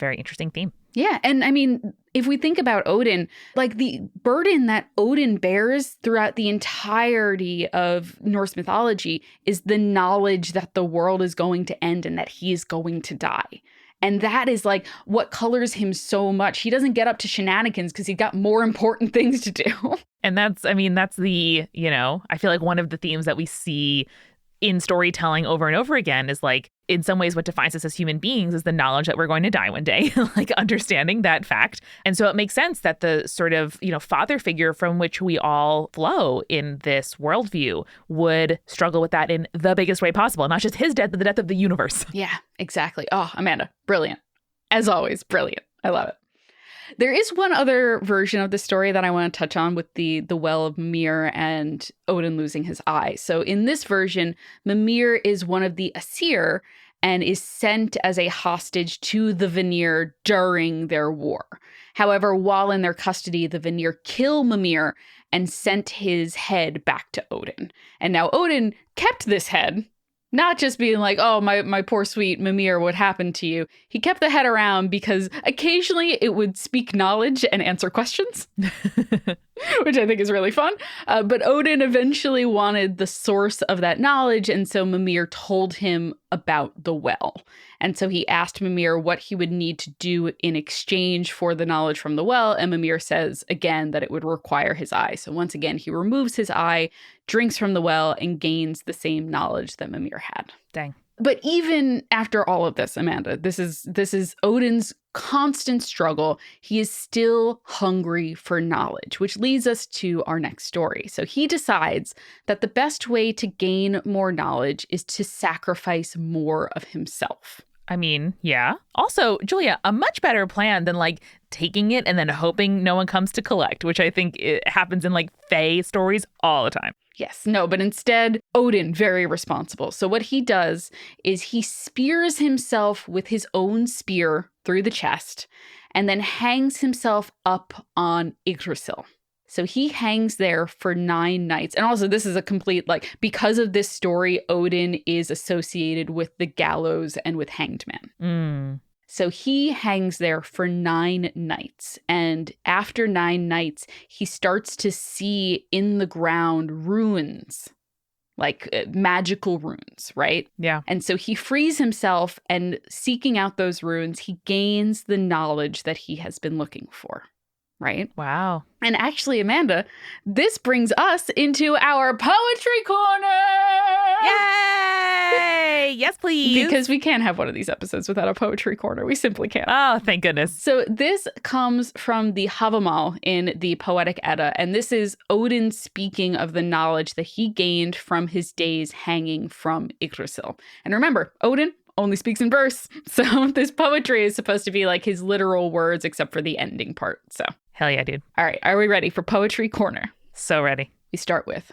interesting theme. Yeah. And I mean, if we think about Odin, like the burden that Odin bears throughout the entirety of Norse mythology is the knowledge that the world is going to end and that he is going to die. And that is like what colors him so much. He doesn't get up to shenanigans because he's got more important things to do. And that's the, I feel like one of the themes that we see in storytelling over and over again is like, in some ways, what defines us as human beings is the knowledge that we're going to die one day, like understanding that fact. And so it makes sense that the sort of, father figure from which we all flow in this worldview would struggle with that in the biggest way possible, not just his death, but the death of the universe. Yeah, exactly. Oh, Amanda, brilliant. As always, brilliant. I love it. There is one other version of the story that I want to touch on with the Well of Mimir and Odin losing his eye. So in this version, Mimir is one of the Aesir and is sent as a hostage to the Vanir during their war. However, while in their custody, the Vanir kill Mimir and sent his head back to Odin. And now Odin kept this head, not just being like, oh, my poor sweet Mimir, what happened to you? He kept the head around because occasionally it would speak knowledge and answer questions, which I think is really fun. But Odin eventually wanted the source of that knowledge, and so Mimir told him about the well. And so he asked Mimir what he would need to do in exchange for the knowledge from the well, and Mimir says again that it would require his eye. So once again, he removes his eye, drinks from the well, and gains the same knowledge that Mimir had. Dang. But even after all of this, Amanda, this is Odin's constant struggle. He is still hungry for knowledge, which leads us to our next story. So he decides that the best way to gain more knowledge is to sacrifice more of himself. I mean, yeah. Also, Julia, a much better plan than like taking it and then hoping no one comes to collect, which I think it happens in like fae stories all the time. Yes, no, but instead, Odin, very responsible. So what he does is he spears himself with his own spear through the chest and then hangs himself up on Yggdrasil. So he hangs there for 9 nights. And also, this is a complete, like, because of this story, Odin is associated with the gallows and with hanged men. So he hangs there for 9 nights. And after 9 nights, he starts to see in the ground runes, like magical runes, right? Yeah. And so he frees himself, and seeking out those runes, he gains the knowledge that he has been looking for. Right? Wow. And actually, Amanda, this brings us into our poetry corner. Yay! Yes, please. Because we can't have one of these episodes without a poetry corner. We simply can't. Oh, thank goodness. So this comes from the Havamal in the Poetic Edda. And this is Odin speaking of the knowledge that he gained from his days hanging from Yggdrasil. And remember, Odin only speaks in verse. So this poetry is supposed to be like his literal words, except for the ending part. So hell yeah, dude. All right. Are we ready for Poetry Corner? So ready. We start with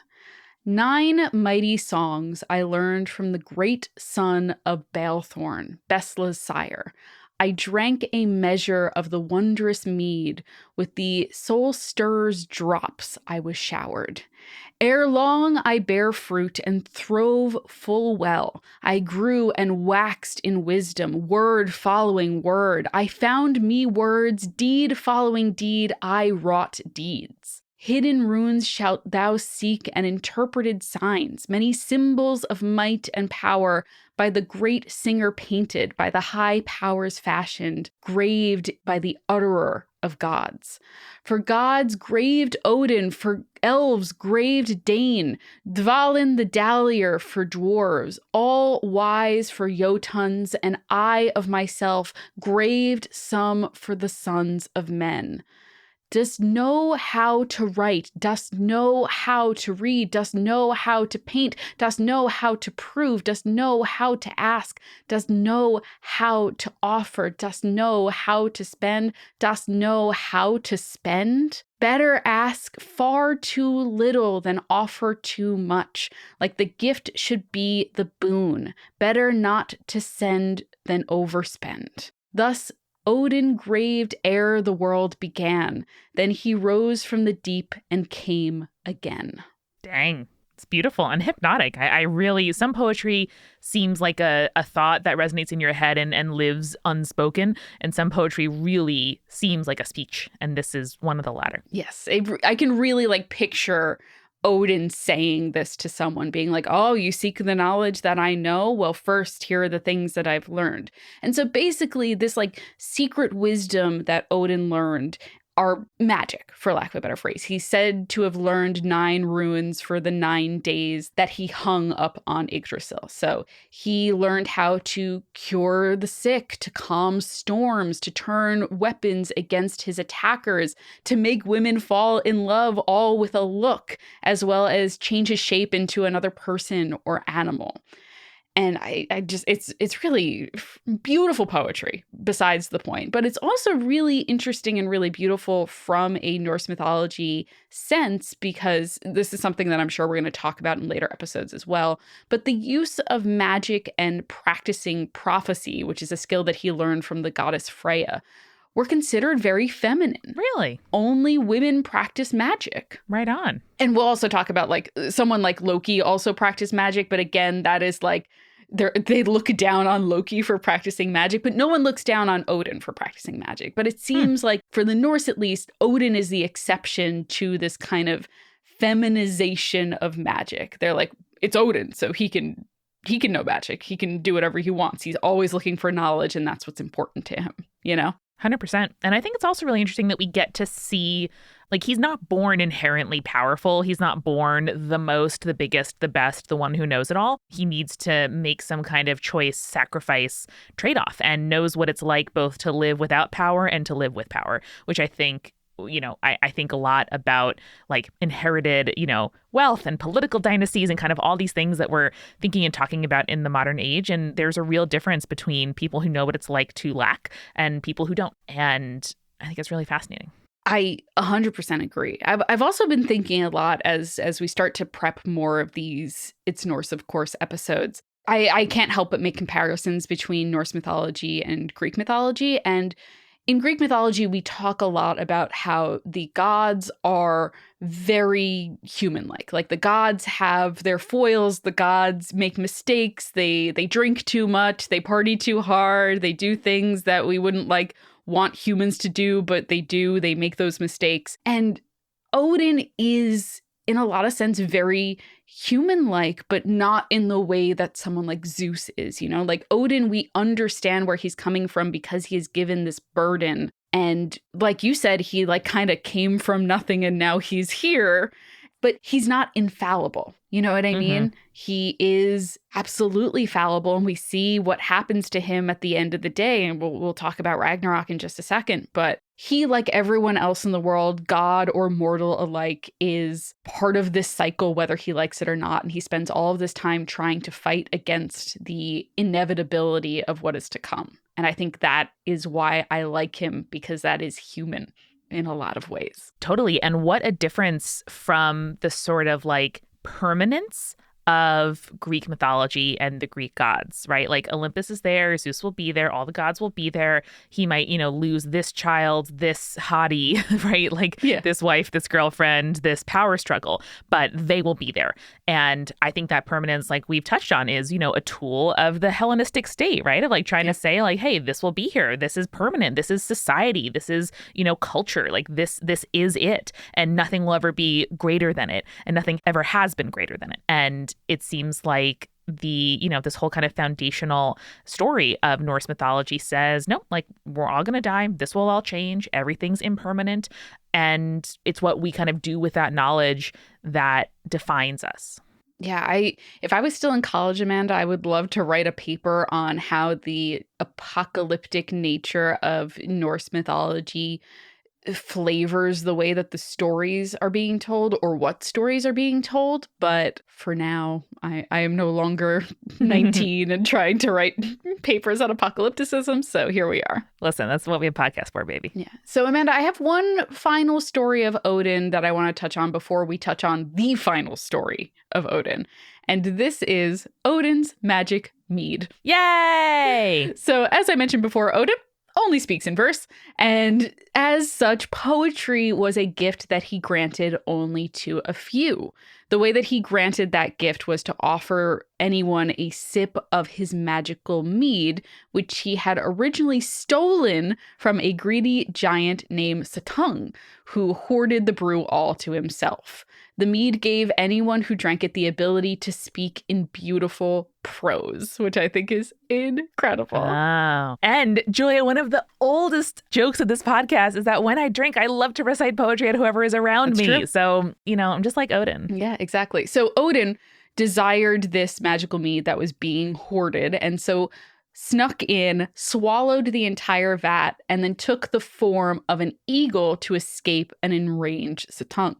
9 mighty songs I learned from the great son of Balethorn, Besla's sire. I drank a measure of the wondrous mead. With the soul stirrers drops I was showered. Ere long I bare fruit and throve full well. I grew and waxed in wisdom, word following word. I found me words, deed following deed, I wrought deeds. Hidden runes shalt thou seek and interpreted signs, many symbols of might and power, by the great singer painted, by the high powers fashioned, graved by the utterer of gods. For gods graved Odin, for elves graved Dane, Dvalin the Dallier for dwarves, all wise for Jotuns, and I of myself graved some for the sons of men. Dost know how to write, dost know how to read, dost know how to paint, dost know how to prove, dost know how to ask, dost know how to offer, dost know how to spend, dost know how to spend? Better ask far too little than offer too much, like the gift should be the boon. Better not to send than overspend. Thus Odin graved ere the world began. Then he rose from the deep and came again. Dang. It's beautiful and hypnotic. I really, some poetry seems like a thought that resonates in your head and lives unspoken. And some poetry really seems like a speech. And this is one of the latter. Yes. I can really like picture Odin saying this to someone, being like, oh, you seek the knowledge that I know? Well, first, here are the things that I've learned. And so basically this like secret wisdom that Odin learned are magic, for lack of a better phrase. He's said to have learned 9 runes for the 9 days that he hung up on Yggdrasil. So he learned how to cure the sick, to calm storms, to turn weapons against his attackers, to make women fall in love all with a look, as well as change his shape into another person or animal. And I just, it's really beautiful poetry besides the point, but it's also really interesting and really beautiful from a Norse mythology sense, because this is something that I'm sure we're going to talk about in later episodes as well. But the use of magic and practicing prophecy, which is a skill that he learned from the goddess Freya, were considered very feminine. Really? Only women practice magic. Right on. And we'll also talk about like someone like Loki also practiced magic, but again, that is like they look down on Loki for practicing magic, but no one looks down on Odin for practicing magic. But it seems like for the Norse, at least, Odin is the exception to this kind of feminization of magic. They're like, it's Odin, so he can know magic. He can do whatever he wants. He's always looking for knowledge, and that's what's important to him, you know? 100%. And I think it's also really interesting that we get to see Like, he's not born inherently powerful. He's not born the most, the biggest, the best, the one who knows it all. He needs to make some kind of choice, sacrifice, trade-off, and knows what it's like both to live without power and to live with power, which I think, I think a lot about like inherited, wealth and political dynasties and kind of all these things that we're thinking and talking about in the modern age. And there's a real difference between people who know what it's like to lack and people who don't. And I think it's really fascinating. I 100% agree. I've also been thinking a lot as we start to prep more of these It's Norse, of course, episodes. I can't help but make comparisons between Norse mythology and Greek mythology. And in Greek mythology, we talk a lot about how the gods are very human-like. Like the gods have their foils, the gods make mistakes, they drink too much, they party too hard, they do things that we wouldn't want humans to do, but they do, they make those mistakes. And Odin is, in a lot of sense, very human-like, but not in the way that someone like Zeus is, Like Odin, we understand where he's coming from because he is given this burden. And like you said, he kind of came from nothing and now he's here, but he's not infallible. You know what I mean? He is absolutely fallible, and we see what happens to him at the end of the day. And we'll talk about Ragnarok in just a second. But he, like everyone else in the world, god or mortal alike, is part of this cycle, whether he likes it or not. And he spends all of this time trying to fight against the inevitability of what is to come. And I think that is why I like him, because that is human in a lot of ways. Totally. And what a difference from the sort of permanence of Greek mythology and the Greek gods, right? Like Olympus is there, Zeus will be there, all the gods will be there. He might, lose this child, this hottie, right? This wife, this girlfriend, this power struggle, but they will be there. And I think that permanence, like we've touched on, is, a tool of the Hellenistic state, right? Of trying to say hey, this will be here. This is permanent. This is society. This is, culture. This is it. And nothing will ever be greater than it. And nothing ever has been greater than it. And it seems like this whole kind of foundational story of Norse mythology says, no, we're all going to die. This will all change. Everything's impermanent. And it's what we kind of do with that knowledge that defines us. Yeah, if I was still in college, Amanda, I would love to write a paper on how the apocalyptic nature of Norse mythology flavors the way that the stories are being told, or what stories are being told. But for now, I am no longer 19 and trying to write papers on apocalypticism. So here we are. Listen, that's what we have podcasts for, baby. Yeah. So Amanda, I have one final story of Odin that I want to touch on before we touch on the final story of Odin. And this is Odin's magic mead. Yay! So as I mentioned before, Odin only speaks in verse, and as such, poetry was a gift that he granted only to a few. The way that he granted that gift was to offer anyone a sip of his magical mead, which he had originally stolen from a greedy giant named Suttung, who hoarded the brew all to himself. The mead gave anyone who drank it the ability to speak in beautiful prose, which I think is incredible. Wow. And Julia, one of the oldest jokes of this podcast is that when I drink, I love to recite poetry at whoever is around That's me. true. So, I'm just like Odin. Yeah, exactly. So Odin desired this magical mead that was being hoarded, and so snuck in, swallowed the entire vat, and then took the form of an eagle to escape an enraged Suttung.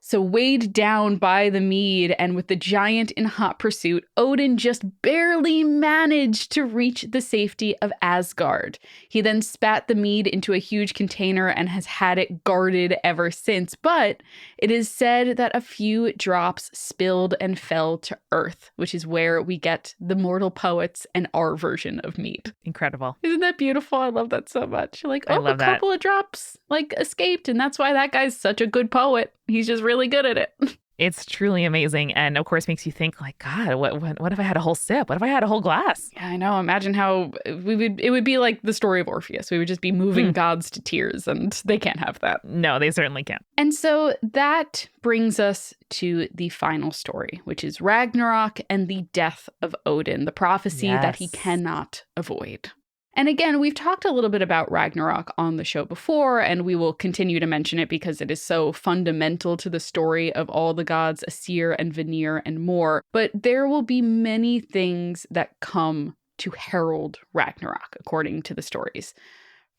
So weighed down by the mead and with the giant in hot pursuit, Odin just barely managed to reach the safety of Asgard. He then spat the mead into a huge container and has had it guarded ever since. But it is said that a few drops spilled and fell to earth, which is where we get the mortal poets and our version of mead. Incredible. Isn't that beautiful? I love that so much. I love a couple of drops escaped, and that's why that guy's such a good poet. He's just really good at it. It's truly amazing. And of course makes you think God, what if I had a whole sip? What if I had a whole glass? Yeah, I know. Imagine how it would be like the story of Orpheus. We would just be moving gods to tears, and they can't have that. No, they certainly can't. And so that brings us to the final story, which is Ragnarok and the death of Odin, the prophecy that he cannot avoid. And again, we've talked a little bit about Ragnarok on the show before, and we will continue to mention it because it is so fundamental to the story of all the gods, Aesir and Vanir and more. But there will be many things that come to herald Ragnarok, according to the stories.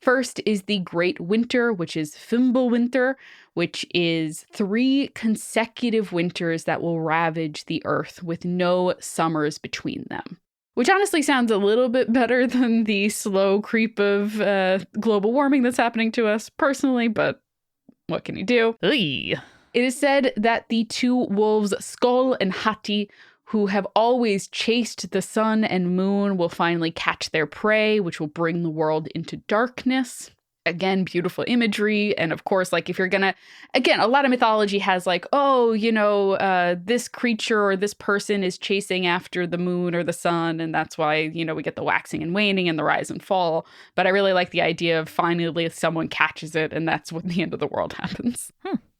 First is the Great Winter, which is Fimbulwinter, which is 3 consecutive winters that will ravage the earth with no summers between them. Which honestly sounds a little bit better than the slow creep of global warming that's happening to us personally, but what can you do? Oy. It is said that the 2 wolves, Skoll and Hati, who have always chased the sun and moon, will finally catch their prey, which will bring the world into darkness. Again, beautiful imagery. And of course, like if you're gonna, again, a lot of mythology has like, oh, this creature or this person is chasing after the moon or the sun. And that's why, we get the waxing and waning and the rise and fall. But I really like the idea of finally someone catches it and that's when the end of the world happens.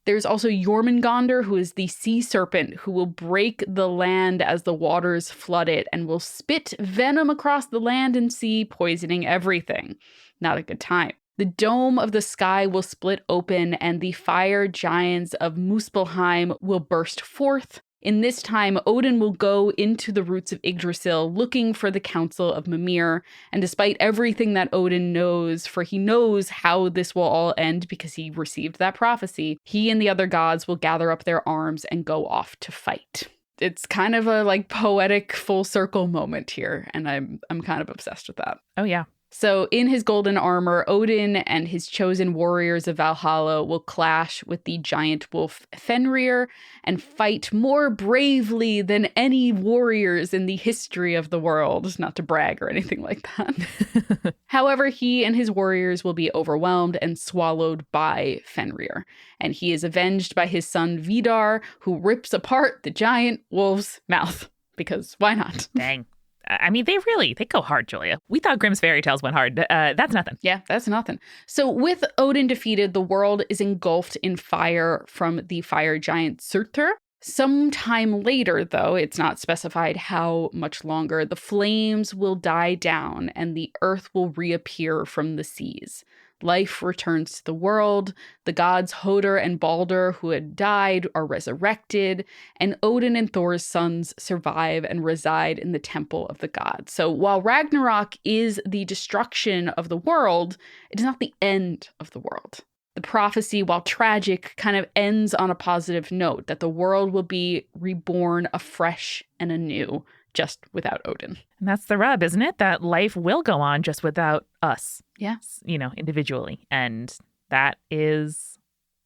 There's also Jormungandr, who is the sea serpent who will break the land as the waters flood it and will spit venom across the land and sea, poisoning everything. Not a good time. The dome of the sky will split open and the fire giants of Muspelheim will burst forth. In this time, Odin will go into the roots of Yggdrasil looking for the council of Mimir. And despite everything that Odin knows, for he knows how this will all end because he received that prophecy, he and the other gods will gather up their arms and go off to fight. It's kind of a like poetic full circle moment here, and I'm kind of obsessed with that. Oh, yeah. So in his golden armor, Odin and his chosen warriors of Valhalla will clash with the giant wolf Fenrir and fight more bravely than any warriors in the history of the world. Not to brag or anything like that. However, he and his warriors will be overwhelmed and swallowed by Fenrir. And he is avenged by his son Vidar, who rips apart the giant wolf's mouth. Because why not? Dang. I mean, they go hard, Julia. We thought Grimm's fairy tales went hard. That's nothing. Yeah, that's nothing. So with Odin defeated, the world is engulfed in fire from the fire giant Surtur. Sometime later, though, it's not specified how much longer, the flames will die down and the earth will reappear from the seas. Life returns to the world. The gods Hodor and Balder, who had died, are resurrected, and Odin and Thor's sons survive and reside in the temple of the gods. So while Ragnarok is the destruction of the world, it is not the end of the world. The prophecy, while tragic, kind of ends on a positive note that the world will be reborn afresh and anew, just without Odin. And that's the rub, isn't it? That life will go on just without us. Yeah. Individually. And that is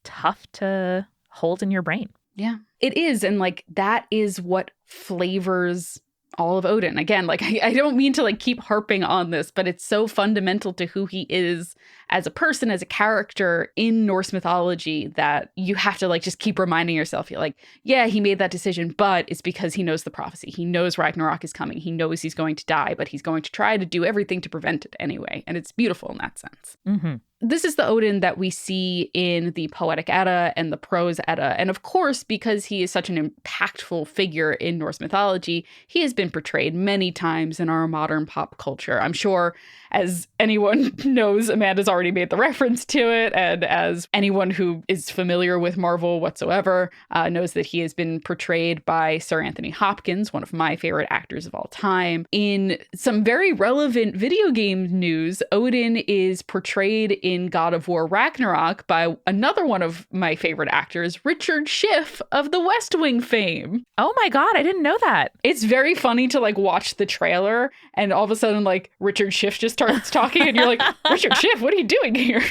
tough to hold in your brain. Yeah, it is. And that is what flavors all of Odin. Again, I don't mean to keep harping on this, but it's so fundamental to who he is as a person, as a character in Norse mythology that you have to just keep reminding yourself, you're yeah, he made that decision, but it's because he knows the prophecy. He knows Ragnarok is coming. He knows he's going to die, but he's going to try to do everything to prevent it anyway. And it's beautiful in that sense. Mm-hmm. This is the Odin that we see in the Poetic Edda and the Prose Edda. And of course, because he is such an impactful figure in Norse mythology, he has been portrayed many times in our modern pop culture. I'm sure, as anyone knows, Amanda's already made the reference to it. And as anyone who is familiar with Marvel whatsoever knows that he has been portrayed by Sir Anthony Hopkins, one of my favorite actors of all time. In some very relevant video game news, Odin is portrayed in God of War Ragnarok by another one of my favorite actors, Richard Schiff of the West Wing fame. Oh my God, I didn't know that. It's very funny to watch the trailer and all of a sudden Richard Schiff just starts talking and you're like, Richard Schiff, what are you doing here?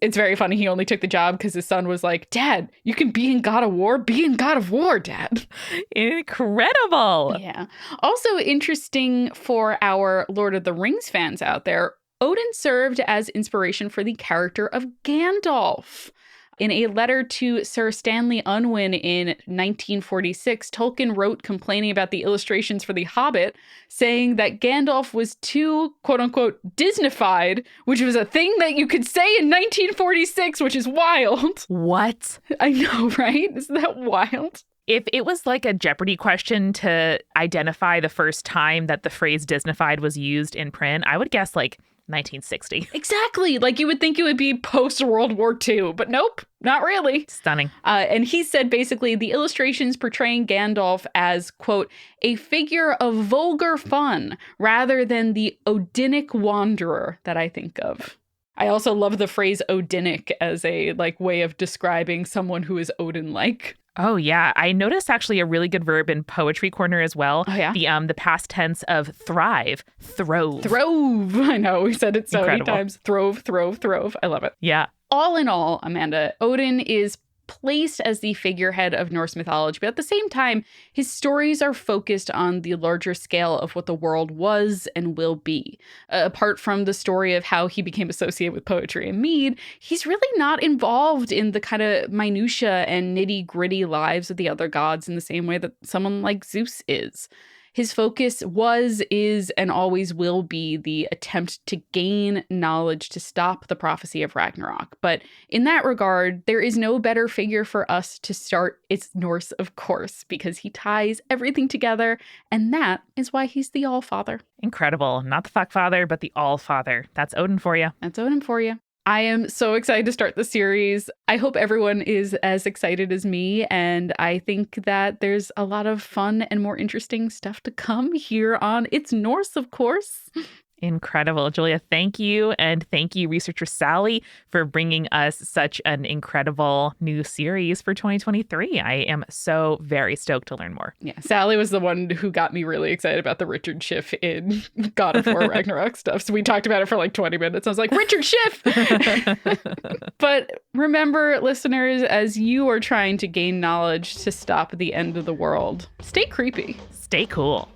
It's very funny. He only took the job because his son was like, Dad, you can be in God of War. Be in God of War, Dad. Incredible. Yeah. Also interesting for our Lord of the Rings fans out there, Odin served as inspiration for the character of Gandalf. In a letter to Sir Stanley Unwin in 1946, Tolkien wrote complaining about the illustrations for The Hobbit, saying that Gandalf was too, quote unquote, Disneyfied, which was a thing that you could say in 1946, which is wild. What? I know, right? Isn't that wild? If it was like a Jeopardy question to identify the first time that the phrase Disneyfied was used in print, I would guess like 1960. Exactly. Like you would think it would be post-World War II, but nope, not really. Stunning. And he said basically the illustrations portraying Gandalf as, quote, a figure of vulgar fun rather than the Odinic wanderer that I think of. I also love the phrase Odinic as a way of describing someone who is Odin-like. Oh, yeah. I noticed actually a really good verb in Poetry Corner as well. Oh, yeah? The past tense of thrive, throve. Throve. I know. We said it so Incredible. many times. Throve, throve, throve. I love it. Yeah. All in all, Amanda, Odin is placed as the figurehead of Norse mythology, but at the same time, his stories are focused on the larger scale of what the world was and will be. Apart from the story of how he became associated with poetry and mead, he's really not involved in the kind of minutia and nitty-gritty lives of the other gods in the same way that someone like Zeus is. His focus was, is, and always will be the attempt to gain knowledge to stop the prophecy of Ragnarok. But in that regard, there is no better figure for us to start. It's Norse, of course, because he ties everything together, and that is why he's the All-Father. Incredible. Not the fuck father, but the All-Father. That's Odin for you. That's Odin for you. I am so excited to start the series. I hope everyone is as excited as me, and I think that there's a lot of fun and more interesting stuff to come here on It's Norse, of course. Incredible. Julia, thank you. And thank you, researcher Sally, for bringing us such an incredible new series for 2023. I am so very stoked to learn more. Yeah, Sally was the one who got me really excited about the Richard Schiff in God of War Ragnarok stuff. So we talked about it for like 20 minutes. I was like, Richard Schiff! But remember, listeners, as you are trying to gain knowledge to stop the end of the world, stay creepy. Stay cool.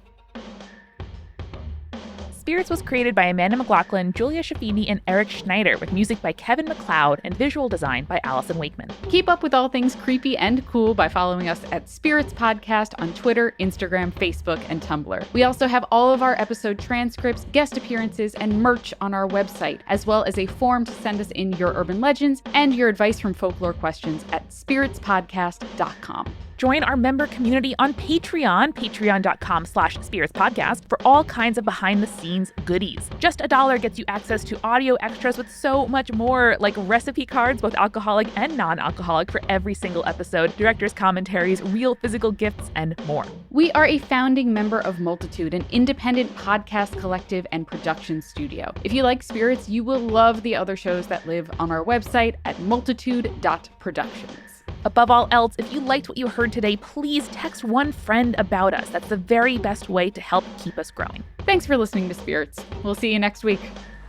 Spirits was created by Amanda McLaughlin, Julia Shaffini, and Eric Schneider, with music by Kevin MacLeod and visual design by Allison Wakeman. Keep up with all things creepy and cool by following us at Spirits Podcast on Twitter, Instagram, Facebook, and Tumblr. We also have all of our episode transcripts, guest appearances, and merch on our website, as well as a form to send us in your urban legends and your advice from folklore questions at spiritspodcast.com. Join our member community on Patreon, patreon.com/spiritspodcast, for all kinds of behind-the-scenes goodies. Just $1 gets you access to audio extras with so much more, like recipe cards, both alcoholic and non-alcoholic, for every single episode, director's commentaries, real physical gifts, and more. We are a founding member of Multitude, an independent podcast collective and production studio. If you like Spirits, you will love the other shows that live on our website at multitude.productions. Above all else, if you liked what you heard today, please text one friend about us. That's the very best way to help keep us growing. Thanks for listening to Spirits. We'll see you next week.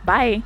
Bye.